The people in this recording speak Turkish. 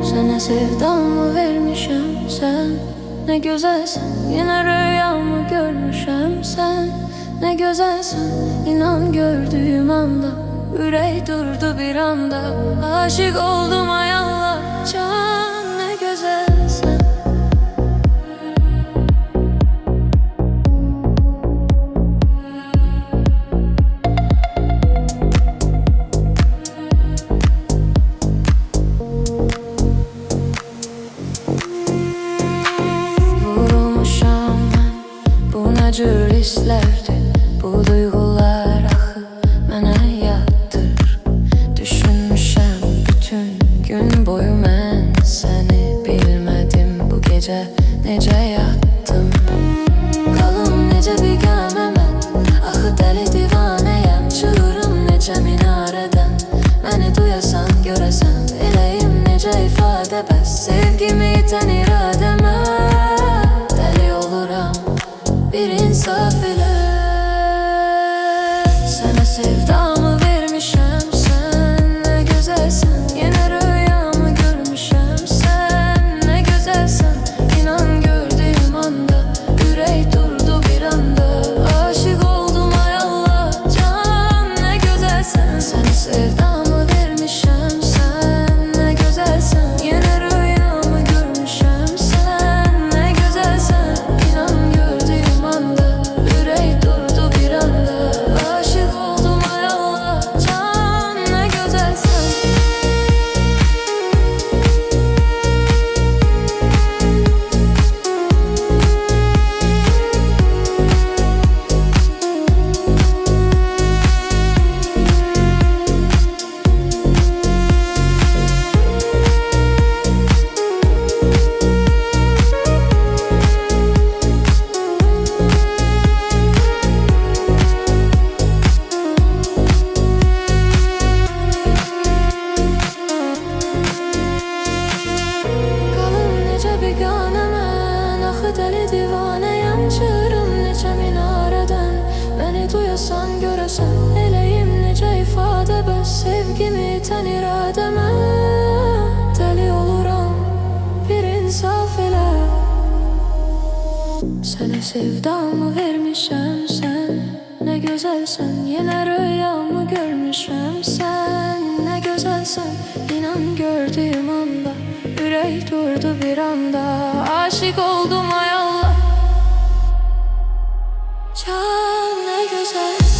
Sana sevdamı vermişim sen. Ne güzelsin, yine rüyamı görmüşüm sen. Ne güzelsin, inan gördüğüm anda yüreği durdu bir anda. Aşık oldum ay Allah, can ne güzelsin. Acır hislerdi bu duygular, ahı mənə yatdır. Düşünmüşəm bütün gün boyu mən səni bilmədim. Bu gecə necə yatdım, qalım necə biganə mən. Axı dəli divanəyəm, çıxırım necə minarədən. Məni duyasan, görəsən, eləyim necə ifadə bəs. Sevgimi itən iradəmə dəli oluram, bir insaf elə. Sana sevdamı vermişəm sen. Ne güzelsin, yine rüyamı görmüşəm sen. Ne güzelsin, inan gördüğüm anda yüreği durdu bir anda. Aşık oldum ay Allah, can ne güzelsin. Sana sevdamı vermişəm sen. Ne güzelsin, yine rüyamı görmüşəm sen. Ne güzelsin, inan gördüğüm anda yüreği durdu bir anda. Aşık oldum ay Allah, can ne güzelsin. Deli divanəyəm, çıxırım necə minarədən. Məni duyasan, görəsən, eləyim necə ifadə bəs. Sevgimi itən iradəmə dəli oluram, bir insaf elə. Sənə sevdamı vermişəm sen. Ne güzelsin, yine rüyamı görmüşəm sen. Ne güzelsin, inan gördüğüm anda yüreği durdu bir anda. Aşık oldum ay Allah, can ne güzel.